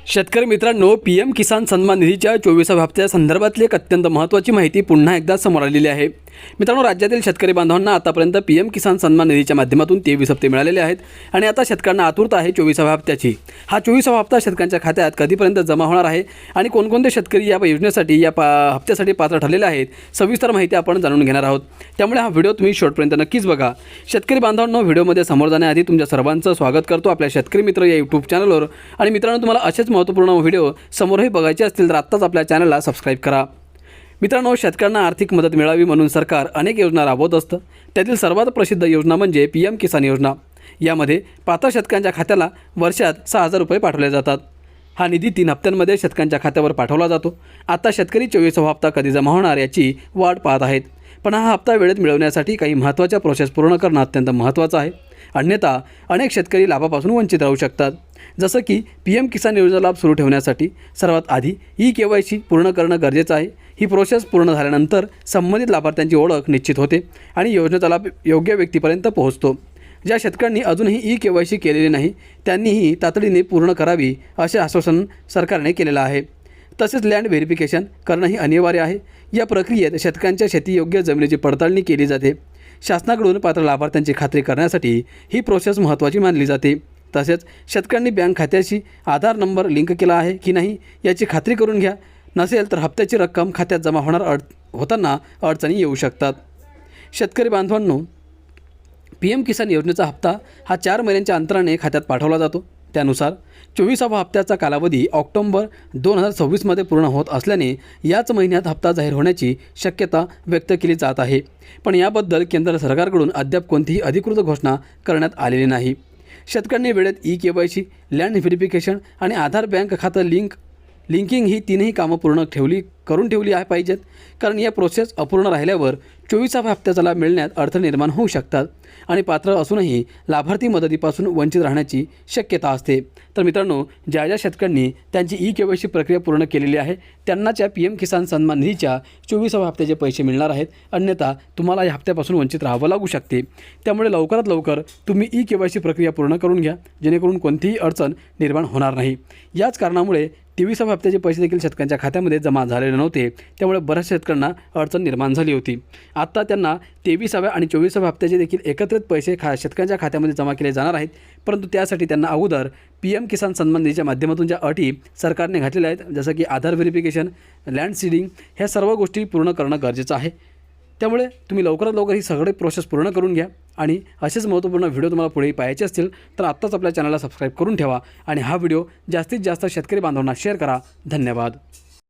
शेतकरी मित्रांनो, पीएम किसान सन्मान निधीच्या 24व्या हप्त्या संदर्भातली एक अत्यंत महत्त्वाची माहिती पुन्हा एकदा समोर आलेली आहे। मित्रांनो, राज्यातील शेतकरी बांधवांना आतापर्यंत पीएम किसान सन्मान निधीच्या माध्यमातून 23 हप्ते मिळालेले आहेत आणि आता शेतकऱ्यांना आतुरता आहे 24व्या हप्त्याची। हा 24वा हप्ता शेतकऱ्यांच्या खात्यात कधीपर्यंत जमा होणार आहे आणि कोणकोणते शेतकरी या योजनेसाठी हप्त्यासाठी पात्र ठरलेले आहेत, सविस्तर माहिती आपण जाणून घेणार आहोत। त्यामुळे हा व्हिडिओ तुम्ही शेवटपर्यंत नक्कीच बघा। शेतकरी बांधवांनो, व्हिडिओमध्ये समोर जाण्याआधी तुमच्या सर्वांचं स्वागत करतो आपल्या शेतकरी मित्र या यूट्यूब चॅनलवर। आणि मित्रांनो, तुम्हाला असेच महत्त्वपूर्ण व्हिडिओ समोरही बघायचे असतील तर आत्ताच आपल्या चॅनलला सबस्क्राईब करा। मित्रांनो, शेतकऱ्यांना आर्थिक मदत मिळावी म्हणून सरकार अनेक योजना राबवत असतं। त्यातील सर्वात प्रसिद्ध योजना म्हणजे पीएम किसान योजना। यामध्ये पात्र शेतकऱ्यांच्या खात्याला वर्षात 6,000 रुपये पाठवले जातात। हा निधी 3 हप्त्यांमध्ये शेतकऱ्यांच्या खात्यावर पाठवला जातो। आता शेतकरी 24वा हप्ता कधी जमा होणार याची वाट पाहत आहेत, पण हा हप्ता वेळेत मिळवण्यासाठी काही महत्त्वाच्या प्रोसेस पूर्ण करणं अत्यंत महत्त्वाचं आहे। अन्यथा अनेक शेतकरी लाभापासून वंचित राहू शकतात। जसं की पीएम किसान योजना लाभ सुरू ठेवण्यासाठी सर्वात आधी KYC पूर्ण करणं गरजेचं आहे। ही प्रोसेस पूर्ण झाल्यानंतर संबंधित लाभार्थ्यांची ओळख निश्चित होते आणि योजनेचा लाभ योग्य व्यक्तीपर्यंत पोहोचतो। ज्या शेतकऱ्यांनी अजूनही KYC केलेले नाही त्यांनीही तातडीने पूर्ण करावी असे आश्वासन सरकारने केलेलं आहे। तसेच लँड व्हेरिफिकेशन करणंही अनिवार्य आहे। या प्रक्रियेत शेतकऱ्यांच्या शेतीयोग्य जमिनीची पडताळणी केली जाते। शासनाकडून पात्र लाभार्थ्यांची खात्री करण्यासाठी ही प्रोसेस महत्त्वाची मानली जाते। तसेच शेतकऱ्यांनी बँक खात्याशी आधार नंबर लिंक केला आहे की नाही याची खात्री करून घ्या। नसेल तर हप्त्याची रक्कम खात्यात जमा होताना अडचणी येऊ शकतात। शेतकरी बांधवांनो, पीएम किसान योजनेचा हप्ता हा 4 महिन्यांच्या अंतराने खात्यात पाठवला जातो। त्यानुसार 24वा हप्त्याचा कालावधी ऑक्टोबर 2026 पूर्ण होत असल्याने याच महिन्यात हप्ता जाहीर होण्याची शक्यता व्यक्त केली जात आहे। पण याबद्दल केंद्र सरकारकडून अद्याप कोणतीही अधिकृत घोषणा करण्यात आलेली नाही। शेतकऱ्यांनी वेळेत KYC, लँड व्हेरिफिकेशन आणि आधार बँक खातं लिंकिंग ही 3ही कामं करून ठेवली पाहिजेत, कारण या प्रोसेस अपूर्ण राहिल्यावर 24व्या हप्त्याचा लाभ मिळण्यात अडथळे निर्माण होऊ शकतात आणि पात्र असूनही लाभार्थी मदतीपासून वंचित राहण्याची शक्यता असते। तर मित्रांनो, ज्या शेतकऱ्यांनी त्यांची KYC प्रक्रिया पूर्ण केलेली आहे त्यांनाच या पीएम किसान सन्मान निधीच्या 24व्या हप्त्याचे पैसे मिळणार आहेत। अन्यथा तुम्हाला या हप्त्यापासून वंचित राहावं लागू शकते। त्यामुळे लवकरात लवकर तुम्ही KYC प्रक्रिया पूर्ण करून घ्या, जेणेकरून कोणतीही अडचण निर्माण होणार नाही। याच कारणामुळे 23व्या हप्त्याचे पैसे देखील शेतकऱ्यांच्या खात्यामध्ये जमा झालेले नव्हते, त्यामुळे बऱ्याच शेतकऱ्यांना अडचण निर्माण झाली होती। आता त्यांना 23व्या आणि 24व्या हप्त्याचे देखील एकत्रित पैसे शेतकऱ्यांच्या खात्यामध्ये जमा केले जाणार आहेत। परंतु त्यासाठी त्यांना अगोदर पीएम किसान सन्मान निधीच्या माध्यमातून ज्या अटी सरकारने घातलेल्या आहेत, जसं की आधार व्हेरिफिकेशन, लँड सीडिंग, ह्या सर्व गोष्टी पूर्ण करणं गरजेचं आहे। त्यामुळे तुम्ही लवकरात लवकर ही सगळी प्रोसेस पूर्ण करून घ्या आणि असेच महत्त्वपूर्ण व्हिडिओ तुम्हाला पुढे पाहायचे असतील तर आत्ताच आपल्या चॅनलला सबस्क्राईब करून ठेवा आणि हा व्हिडिओ जास्तीत जास्त शेतकरी बांधवांना शेअर करा। धन्यवाद।